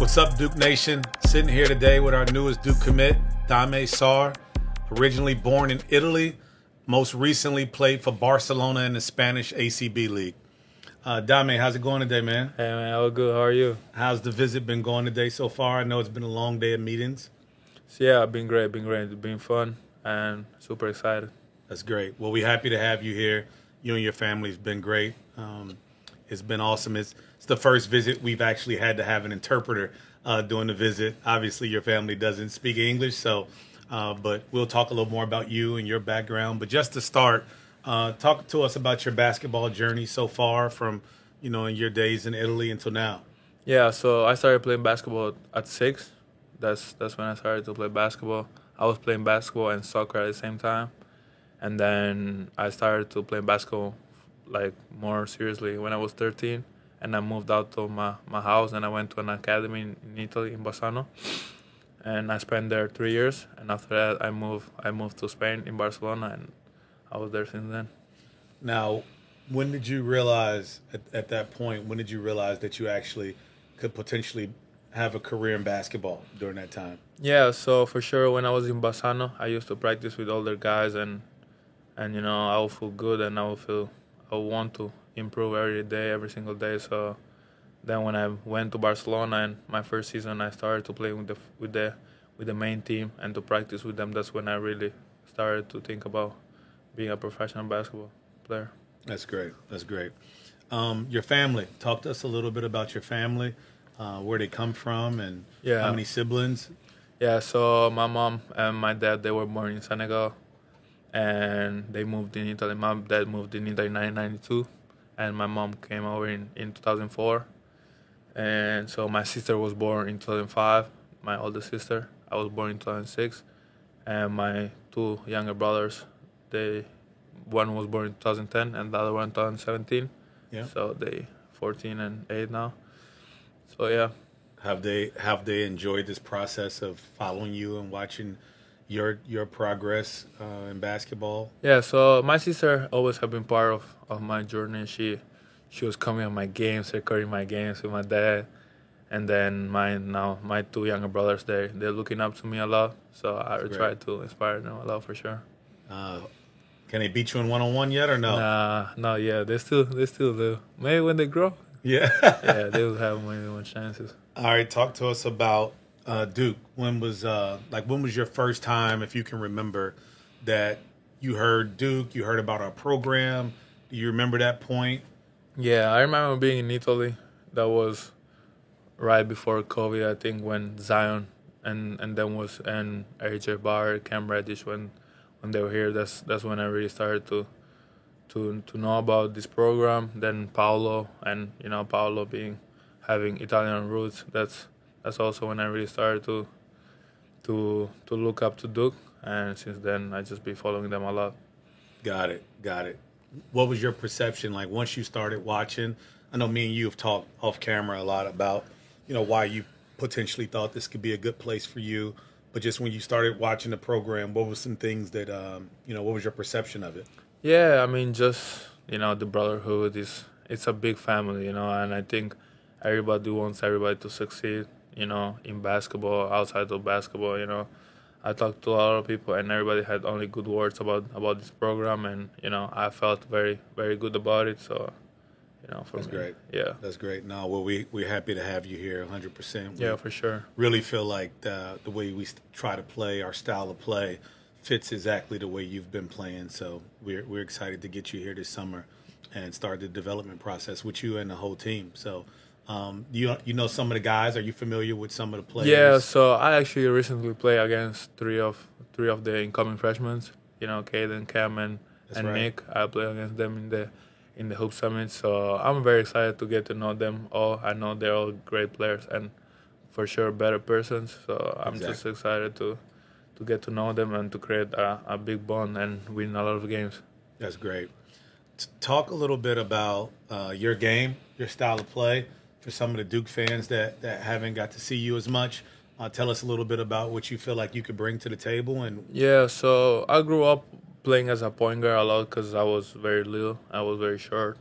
What's up, Duke Nation? Sitting here today with our newest Duke commit, Dame Sarr. Originally born in Italy, most recently played for Barcelona in the Spanish ACB League. Dame, how's it going today, man? Hey, man, all good. How are you? How's the visit been going today so far? I know it's been a long day of meetings. So, yeah, been great. It's been fun and super excited. That's great. Well, we're happy to have you here. You and your family's been great. It's been awesome. It's the first visit we've actually had to have an interpreter during the visit. Obviously, your family doesn't speak English, so but we'll talk a little more about you and your background. But just to start, talk to us about your basketball journey so far from, in your days in Italy until now. Yeah, so I started playing basketball at 6. That's when I started to play basketball. I was playing basketball and soccer at the same time. And then I started to play basketball like more seriously when I was 13. And I moved out to my house and I went to an academy in Italy, in Bassano. And I spent there 3 years. And after that, I moved to Spain, in Barcelona, and I was there since then. Now, when did you realize, at that point, when did you realize that you actually could potentially have a career in basketball during that time? Yeah, so for sure, when I was in Bassano, I used to practice with older guys, and I would feel good, and I would want to improve every single day. So then when I went to Barcelona and my first season, I started to play with the main team and to practice with them. That's when I really started to think about being a professional basketball player. That's great. Your family. Talk to us a little bit about your family, where they come from, and how many siblings. Yeah, so my mom and my dad, they were born in Senegal, and they moved in Italy. My dad moved in Italy in 1992, and my mom came over in 2004. And so my sister was born in 2005, my older sister. I was born in 2006. And my two younger brothers, one was born in 2010 and the other one in 2017. Yeah. So they 14 and 8 now. So yeah. Have they enjoyed this process of following you and watching your progress in basketball? Yeah, so my sister always have been part of my journey. She was coming on my games, recording my games with my dad. And then my two younger brothers, they're looking up to me a lot. So I try to inspire them a lot for sure. Can they beat you in one-on-one yet or no? Nah, not yet. They still do. Maybe when they grow. Yeah. Yeah, they will have maybe more chances. All right, talk to us about Duke. When was your first time, if you can remember, that you heard Duke, you heard about our program? Do you remember that point? Yeah, I remember being in Italy. That was right before COVID, I think, when Zion and then was AJ Barr, Cam Reddish, when they were here. That's when I really started to know about this program. Then Paolo, and Paolo having Italian roots. That's also when I really started to look up to Duke, and since then I just been following them a lot. Got it. What was your perception like once you started watching? I know me and you have talked off camera a lot about, why you potentially thought this could be a good place for you. But just when you started watching the program, what were some things that, what was your perception of it? Yeah, I mean, just, the brotherhood it's a big family, and I think everybody wants everybody to succeed, in basketball, outside of basketball, I talked to a lot of people, and everybody had only good words about this program, and I felt very, very good about it. So, for That's me, great. Yeah, that's great. No, well, we're happy to have you here, 100%. Yeah, for sure. Really feel like the way we try to play, our style of play, fits exactly the way you've been playing. So we're excited to get you here this summer and start the development process with you and the whole team. So. You know some of the guys. Are you familiar with some of the players? Yeah, so I actually recently played against three of the incoming freshmen. Caden, Cam, and right. Nick. I played against them in the Hoop Summit. So I'm very excited to get to know them all. I know they're all great players and for sure better persons. So I'm just excited to get to know them and to create a big bond and win a lot of games. That's great. Talk a little bit about your game, your style of play. For some of the Duke fans that haven't got to see you as much, tell us a little bit about what you feel like you could bring to the table. Yeah, so I grew up playing as a point guard a lot because I was very little. I was very short.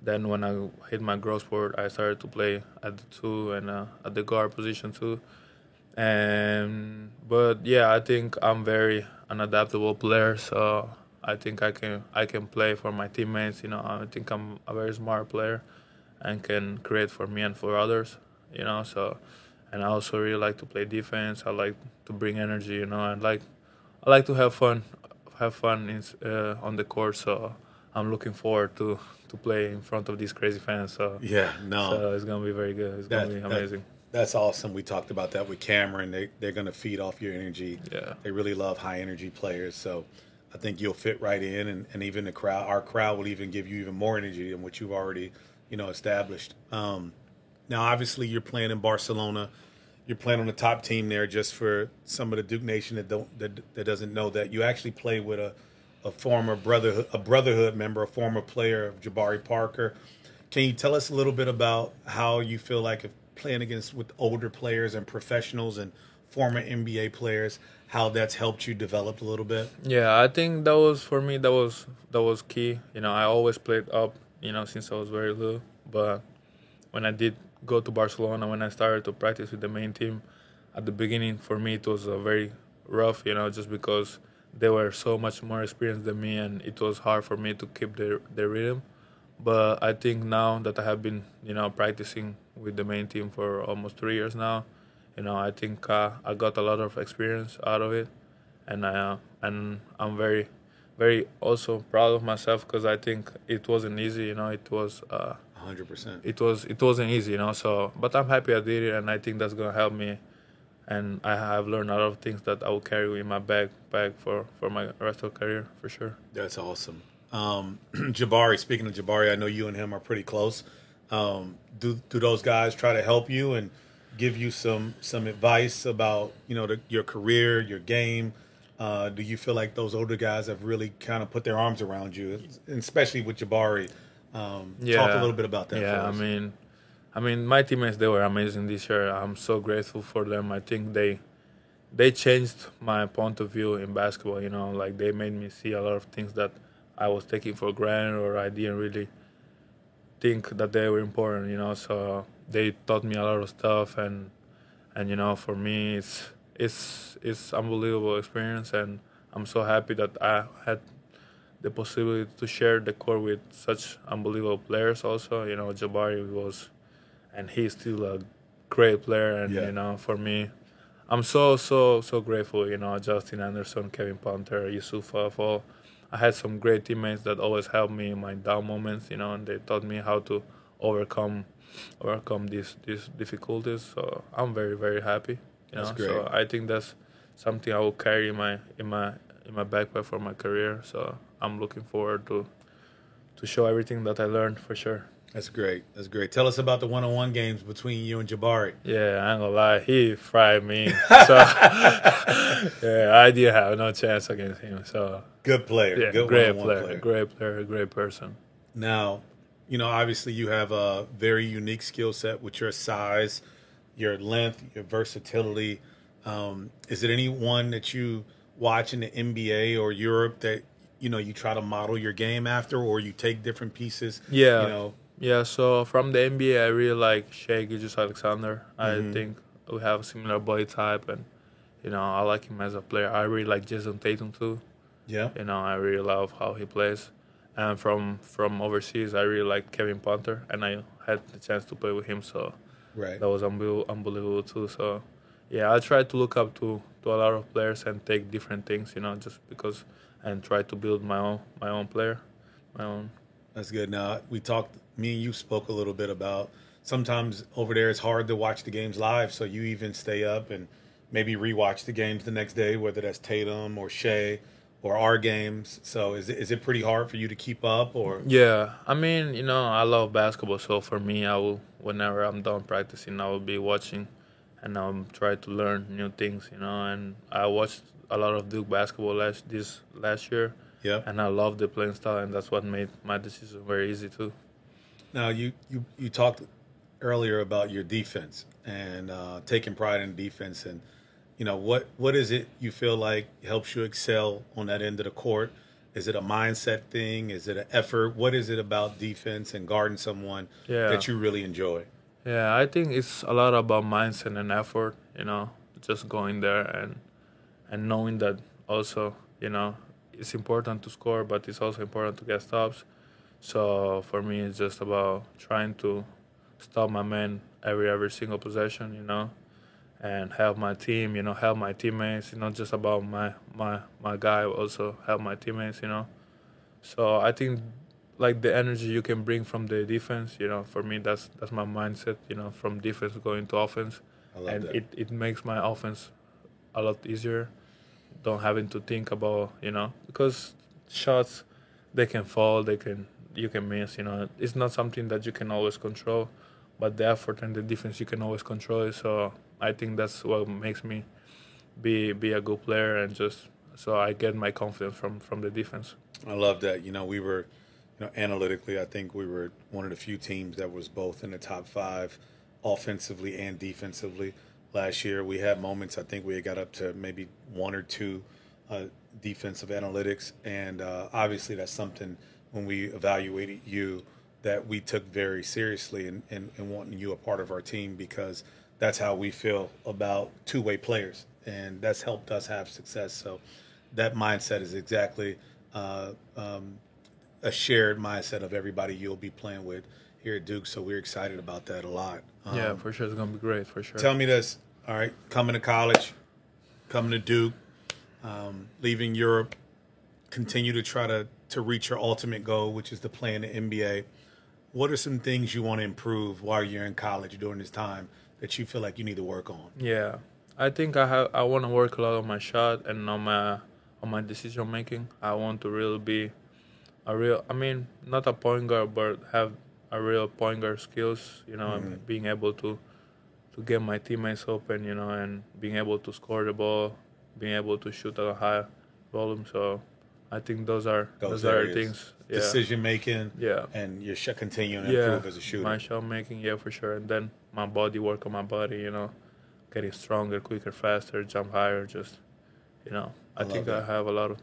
Then when I hit my growth spurt, I started to play at the two and at the guard position too. And but yeah, I think I'm very an adaptable player, so I think I can play for my teammates. I think I'm a very smart player and can create for me and for others. So and I also really like to play defense. I like to bring energy. I like to have fun on the court. So I'm looking forward to play in front of these crazy fans. So Yeah, no, so it's gonna be very good. It's gonna that be that amazing. that's awesome. We talked about that with Cameron. They're going to feed off your energy. Yeah. They really love high energy players. So I think you'll fit right in, and even our crowd will even give you even more energy than what you've already established. Now, obviously, you're playing in Barcelona. You're playing on the top team there. Just for some of the Duke Nation that doesn't know that, you actually play with a former brotherhood member, a former player of Jabari Parker. Can you tell us a little bit about how you feel like if playing against with older players and professionals and former NBA players, how that's helped you develop a little bit? Yeah, I think that was for me. That was key. I always played up. Since I was very little. But when I did go to Barcelona, when I started to practice with the main team, at the beginning for me it was very rough. Just because they were so much more experienced than me, and it was hard for me to keep the rhythm. But I think now that I have been, practicing with the main team for almost 3 years now, I think I got a lot of experience out of it, and I'm very, very also proud of myself because I think it wasn't easy. It was 100%. it wasn't easy. So, but I'm happy I did it, and I think that's gonna help me. And I have learned a lot of things that I will carry in my bag for my rest of career for sure. That's awesome. Jabari, speaking of Jabari, I know you and him are pretty close. Do those guys try to help you and give you some advice about your career, your game? Do you feel like those older guys have really kind of put their arms around you, and especially with Jabari? Talk a little bit about that. Yeah, for us. I mean, my teammates, they were amazing this year. I'm so grateful for them. I think they changed my point of view in basketball. Like they made me see a lot of things that I was taking for granted or I didn't really think that they were important. So they taught me a lot of stuff, and for me, it's unbelievable experience, and I'm so happy that I had the possibility to share the court with such unbelievable players. Also, Jabari was, and he's still a great player, and Yeah. for me, I'm so grateful. Justin Anderson, Kevin Punter, Yusuf Afol. I had some great teammates that always helped me in my down moments. And they taught me how to overcome these difficulties. So I'm very very happy. That's great. So I think that's something I will carry in my backpack for my career. So I'm looking forward to show everything that I learned for sure. That's great. That's great. Tell us about the one-on-one games between you and Jabari. Yeah, I ain't gonna lie, he fried me. So yeah, I did have no chance against him. So Good player. yeah, Good great one-on-one player, great player, great person. Now, obviously you have a very unique skill set with your size, your length, your versatility. Is it anyone that you watch in the NBA or Europe that you try to model your game after, or you take different pieces? Yeah. Yeah, so from the NBA, I really like Shai Gilgeous-Alexander. I think we have a similar body type, and I like him as a player. I really like Jason Tatum too. Yeah. I really love how he plays. And from overseas, I really like Kevin Punter, and I had the chance to play with him, so Right. that was unbelievable too. So yeah, I try to look up to a lot of players and take different things, just because, and try to build my own player, my own. That's good. Now me and you spoke a little bit about sometimes over there it's hard to watch the games live, so you even stay up and maybe rewatch the games the next day, whether that's Tatum or Shea or our games. So is it pretty hard for you to keep up, or? Yeah, I mean, I love basketball, so for me, I will, whenever I'm done practicing, I will be watching, and I'll try to learn new things, and I watched a lot of Duke basketball last year, Yeah. and I love the playing style, and that's what made my decision very easy too. Now you talked earlier about your defense and taking pride in defense, and what is it you feel like helps you excel on that end of the court? Is it a mindset thing? Is it an effort? What is it about defense and guarding someone Yeah. that you really enjoy? Yeah, I think it's a lot about mindset and effort, just going there and knowing that also, it's important to score, but it's also important to get stops. So for me, it's just about trying to stop my man every single possession, and help my team, help my teammates. It's not just about my guy, also help my teammates, So I think like the energy you can bring from the defense, for me that's my mindset, from defense going to offense, I love and that. it makes my offense a lot easier. Don't having to think about, because shots they can fall, you can miss, It's not something that you can always control, but the effort and the defense you can always control it. So I think that's what makes me be a good player, and just so I get my confidence from the defense. I love that. We were, analytically, I think we were one of the few teams that was both in the top 5 offensively and defensively last year. We had moments, I think we had got up to maybe 1 or 2 defensive analytics. And obviously that's something when we evaluated you that we took very seriously and wanting you a part of our team, because that's how we feel about two-way players. And that's helped us have success. So that mindset is exactly a shared mindset of everybody you'll be playing with here at Duke. So we're excited about that a lot. Yeah, for sure. It's going to be great, for sure. Tell me this. All right, coming to college, coming to Duke, leaving Europe, continue to try to reach your ultimate goal, which is to play in the NBA. What are some things you want to improve while you're in college during this time that you feel like you need to work on? Yeah, I think I want to work a lot on my shot and on my decision making. I want to really be not a point guard, but have a real point guard skills, and being able to get my teammates open, and being able to score the ball, being able to shoot at a high volume. So I think those are things. Yeah. Decision making, yeah, and your shot continuing to improve as a shooter. My shot making, yeah, for sure. And then my body work on my body, getting stronger, quicker, faster, jump higher. Just, I think I have a lot of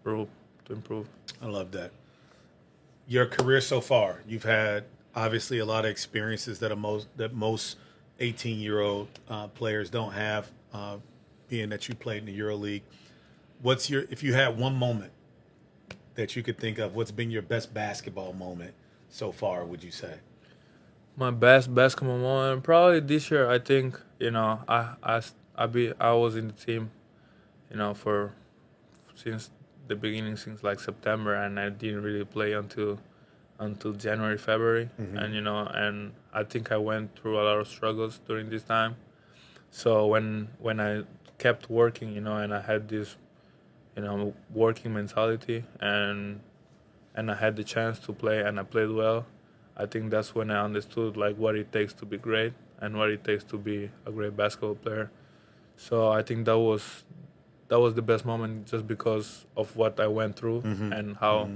room to improve. I love that. Your career so far, you've had obviously a lot of experiences that most 18-year-old players don't have, being that you played in the EuroLeague. If you had one moment that you could think of, what's been your best basketball moment so far, would you say? My best basketball moment, probably this year. I think I was in the team, for since the beginning, since like September, and I didn't really play until January, February, and and I think I went through a lot of struggles during this time. So when I kept working, and I had this, working mentality, and I had the chance to play, and I played well. I think that's when I understood like what it takes to be great and what it takes to be a great basketball player. So I think that was the best moment, just because of what I went through and how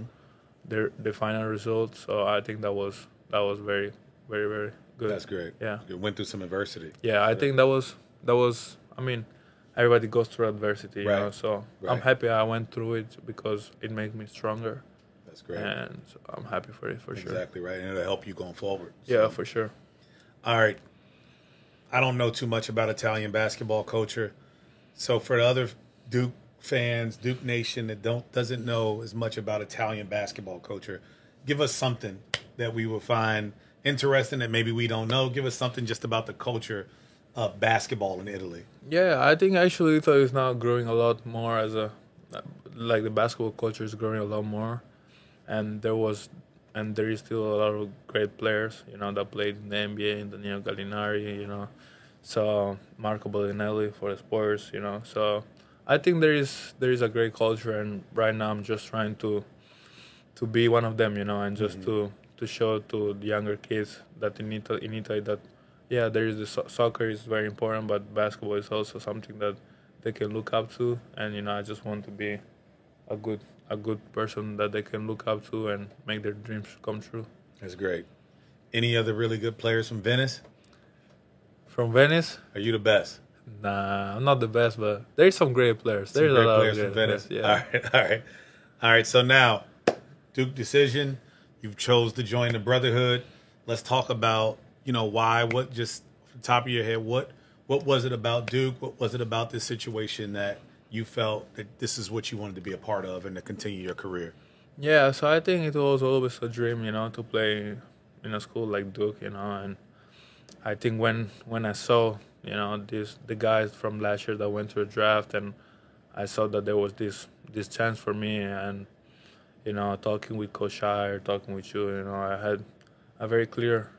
the final result. So I think that was very, very, very good. That's great. Yeah, you went through some adversity. Yeah, I think that was. I mean, everybody goes through adversity, right. So right. I'm happy I went through it, because it made me stronger. That's great. And so I'm happy for it, for sure. Exactly right, and it'll help you going forward. So. Yeah, for sure. All right. I don't know too much about Italian basketball culture, so for the other Duke fans, Duke Nation that doesn't know as much about Italian basketball culture, give us something that we will find interesting that maybe we don't know. Give us something just about the culture of basketball in Italy. Yeah, I think actually Italy is now growing a lot more like the basketball culture is growing a lot more, and there is still a lot of great players, that played in the NBA, in Danilo Gallinari, so Marco Bellinelli for the Spurs, so I think there is a great culture, and right now I'm just trying to be one of them, and just to show to the younger kids that in Italy that there is soccer is very important, but basketball is also something that they can look up to, and I just want to be a good person that they can look up to and make their dreams come true. That's great. Any other really good players from Venice? From Venice? Are you the best? Nah, I'm not the best, but there's some great players. There's a lot players of from Venice. Yeah. All right. All right, so now Duke decision. You've chose to join the Brotherhood. Let's talk about why. What just off the top of your head? What was it about Duke? What was it about this situation that you felt that this is what you wanted to be a part of and to continue your career? Yeah, so I think it was always a dream, to play in a school like Duke, and I think when I saw, the guys from last year that went to a draft, and I saw that there was this chance for me, and talking with Coach Shire, talking with you, I had a very clear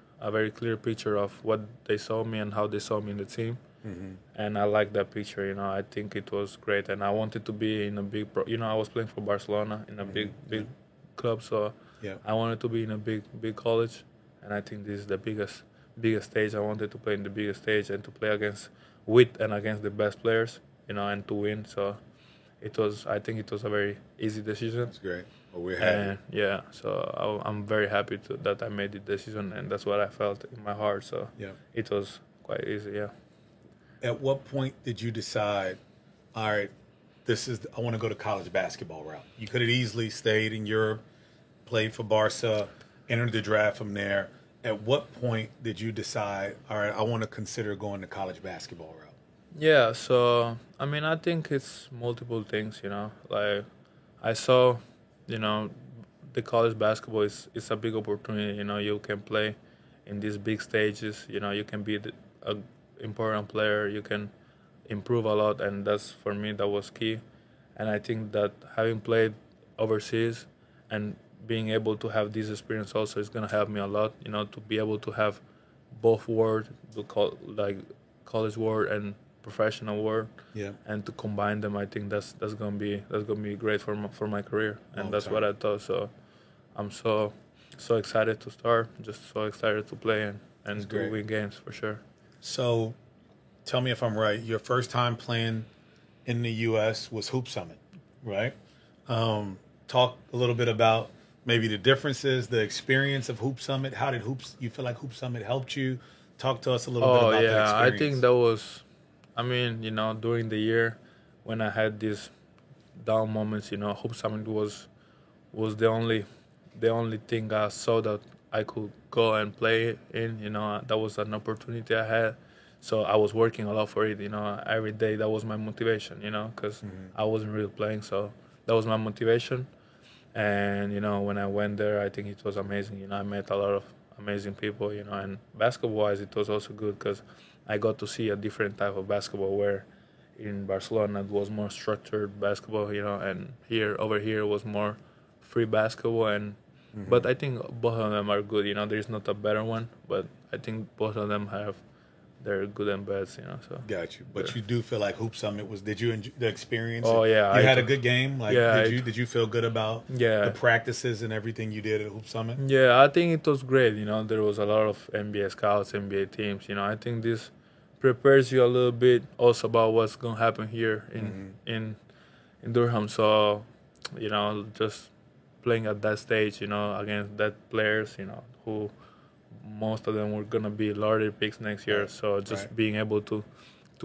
picture of what they saw me and how they saw me in the team, and I liked that picture. I think it was great, and I wanted to be in a big, I was playing for Barcelona in a big club, so Yeah. I wanted to be in a big college, and I think this is the biggest stage. I wanted to play in the biggest stage and to play against the best players, and to win. So I think it was a very easy decision. That's great. Well, we're happy. And yeah, so I'm very happy that I made the decision, and that's what I felt in my heart. So Yeah. it was quite easy. Yeah. At what point did you decide, all right, I want to go to college basketball route? You could have easily stayed in Europe, played for Barca, entered the draft from there. At what point did you decide, all right, I want to consider going the college basketball route? Yeah, so I mean, I think it's multiple things. Like I saw, the college basketball is a big opportunity. You can play in these big stages. You can be a important player. You can improve a lot, and that's for me that was key. And I think that having played overseas and being able to have this experience also is gonna help me a lot. To be able to have both world, like college world and professional world, Yeah. and to combine them, I think that's gonna be great for my career, and that's what I thought. So I'm so excited to start, just so excited to play and great. win games for sure. So tell me if I'm right. Your first time playing in the U.S. was Hoop Summit, right? Talk a little bit about maybe the differences, the experience of Hoop Summit. How did you feel like Hoop Summit helped you? Talk to us a little bit about that experience. I think that was, I mean, during the year when I had these down moments, Hope Summit was the only thing I saw that I could go and play in. That was an opportunity I had, so I was working a lot for it. Every day that was my motivation. Because I wasn't really playing, so that was my motivation. And when I went there, I think it was amazing. I met a lot of amazing people. And basketball-wise, it was also good because I got to see a different type of basketball where in Barcelona it was more structured basketball, and over here was more free basketball. And but I think both of them are good. There's not a better one, but I think both of them have their good and bads. So Got you. But you do feel like Hoop Summit Did you enjoy the experience? Oh yeah, you had a good game. Like, yeah, did you feel good about the practices and everything you did at Hoop Summit? Yeah, I think it was great. There was a lot of NBA scouts, NBA teams. I think this prepares you a little bit also about what's gonna happen here in Durham. So, just playing at that stage, against that players, who most of them were gonna be lottery picks next year. So just being able to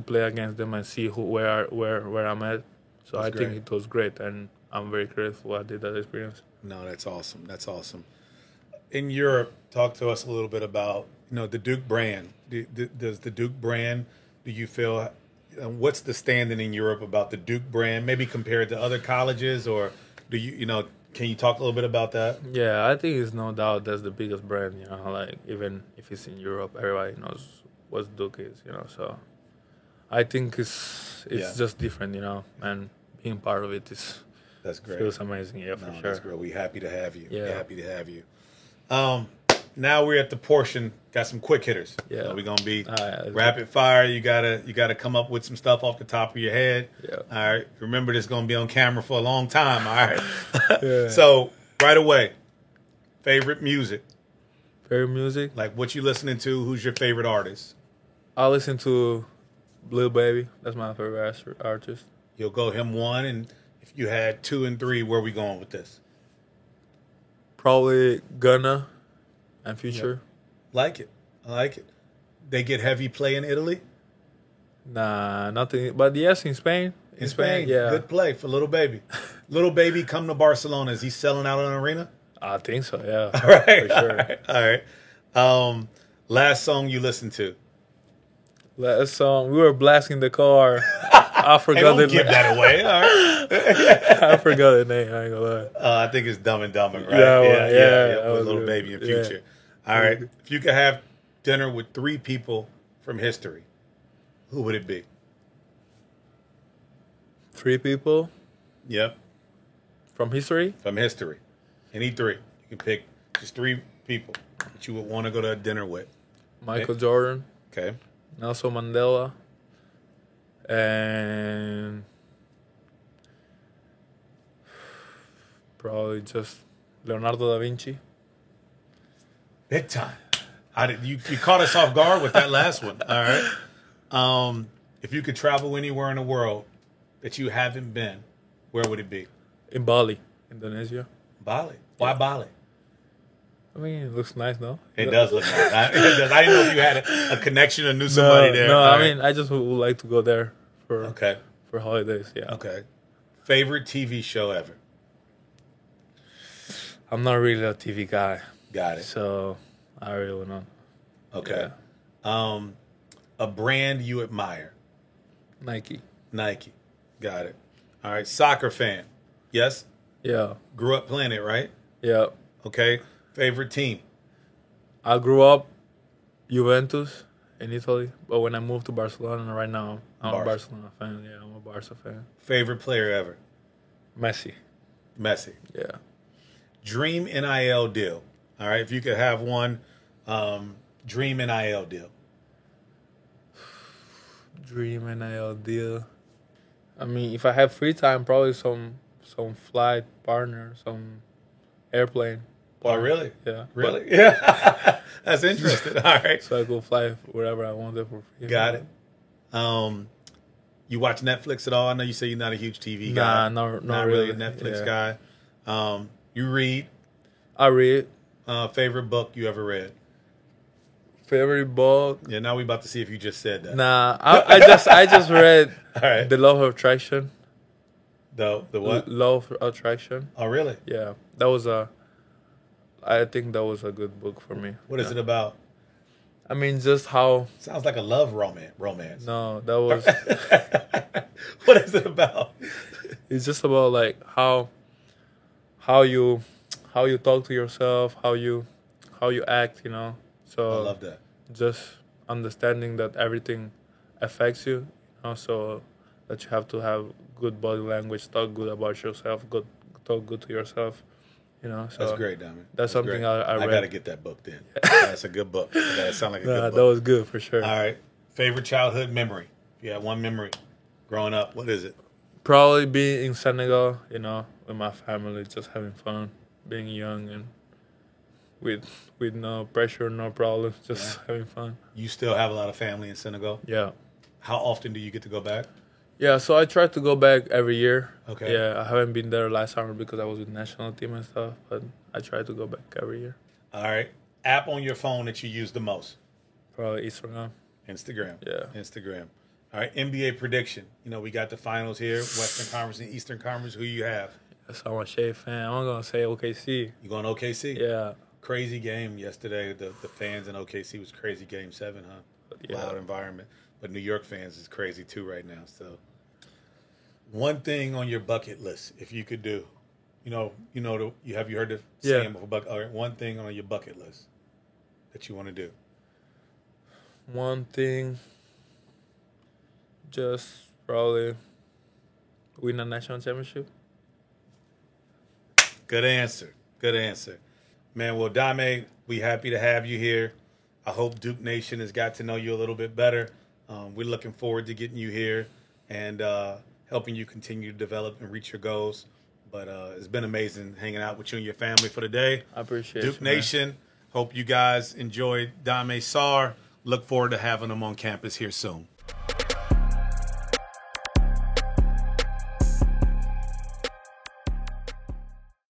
play against them and see where I'm at. So I think it was great, and I'm very grateful I did that experience. No, that's awesome. That's awesome. In Europe, talk to us a little bit about the Duke brand. Does the Duke brand? Do you feel? What's the standing in Europe about the Duke brand? Maybe compared to other colleges, or do you Can you talk a little bit about that? Yeah, I think it's no doubt that's the biggest brand. Like even if it's in Europe, everybody knows what Duke is. So I think it's just different. And being part of it that's great. Feels amazing. Yeah, for sure. That's great. We're happy to have you. Yeah. We're happy to have you. Now we're at the portion. Got some quick hitters. Yeah. So we're gonna be rapid fire. You gotta come up with some stuff off the top of your head. Yeah. All right. Remember, this is gonna be on camera for a long time. All right. Yeah. So right away, favorite music. Favorite music? Like what you listening to? Who's your favorite artist? I listen to Lil Baby. That's my favorite artist. You'll go him one, and if you had 2 and 3, where are we going with this? Probably Gunna and Future. Yep. I like it. They get heavy play in Italy? Nah, nothing. But yes, in Spain, In Spain. Yeah. Good play for Little Baby. Little Baby come to Barcelona. Is he selling out an arena? I think so, yeah. All right. For sure. All right. Last song you listened to? Last song, we were blasting the car. I Hey, forgot don't the give name. that away. All right. I forgot the name, I ain't gonna lie. I think it's Dumb and Dumber, right? Yeah, yeah. that With was Little good. Baby in Yeah. Future. All right. If you could have dinner with 3 people from history, who would it be? 3 people Yep. from history. From history. Any 3. You can pick just 3 people that you would want to go to dinner with. Michael Jordan, Okay. Nelson Mandela, and probably just Leonardo da Vinci. Big time. You caught us off guard with that last one. All right. If you could travel anywhere in the world that you haven't been, where would it be? In Bali, Indonesia. Bali. Why Bali? I mean, it looks nice, no? It does look nice. It does. I didn't know if you had a connection or knew somebody there. No, All I right. mean, I just would like to go there for Okay. for holidays. Yeah. Okay. Favorite TV show ever? I'm not really a TV guy, Got it. so I really don't. Okay. A brand you admire? Nike. Nike. Got it. All right. Soccer fan? Yes. Yeah. Grew up playing it, right? Yeah. Okay. Favorite team? I grew up Juventus in Italy, but when I moved to Barcelona right now, I'm a Barca. Barcelona fan. Yeah, I'm a Barca fan. Favorite player ever? Messi. Messi. Yeah. Dream NIL deal. All right. If you could have one, dream NIL deal. Dream NIL deal. I mean, if I have free time, probably some flight partner, some airplane. Oh, really? Yeah. Really? Yeah. That's interesting. All right. So I go fly wherever I wanted for free. Got it. You watch Netflix at all? I know you say you're not a huge TV guy. Nah, not really a Netflix guy. You read. I read. Favorite book you ever read? Favorite book? Yeah, now we about to see if you just said that. Nah, I just read All right. The Law of Attraction. The what? Law of Attraction. Oh, really? Yeah, I think that was a good book for me. What is it about? I mean, just how. Sounds like a love romance. No, that was. What is it about? It's just about like how you talk to yourself, how you act, you know. So I love that. just understanding that everything affects you, you know, so that you have to have good body language, talk good about yourself, talk good to yourself, you know. So That's great, Diamond. That's something great. I read. got to get that book then. That's a good book. That sounds like a good Nah, book. that was good for sure. All right. Favorite childhood memory? If you had one memory growing up, what is it? Probably being in Senegal, you know, with my family, just having fun, being young and with no pressure, no problems, just having fun. You still have a lot of family in Senegal? Yeah. How often do you get to go back? Yeah, so I try to go back every year. Okay. Yeah, I haven't been there last summer because I was with national team and stuff, but I try to go back every year. All right. App on your phone that you use the most? Probably Instagram. Instagram. Yeah. Instagram. All right. NBA prediction. You know, we got the finals here, Western Conference and Eastern Conference. Who you have? Yes, I'm a Shea fan. I'm going to say OKC. You going OKC? Yeah. Crazy game yesterday. The fans in OKC was crazy. Game 7, huh? Yeah. Loud environment. But New York fans is crazy too right now. So, one thing on your bucket list, if you could do, you have you heard the saying before? All right, one thing on your bucket list that you want to do. One thing, just probably win a national championship. Good answer. Good answer. Man, well, Dame, we happy to have you here. I hope Duke Nation has got to know you a little bit better. We're looking forward to getting you here and helping you continue to develop and reach your goals. But it's been amazing hanging out with you and your family for the day. I appreciate Duke you, man. Nation, hope you guys enjoyed Dame Sarr. Look forward to having him on campus here soon.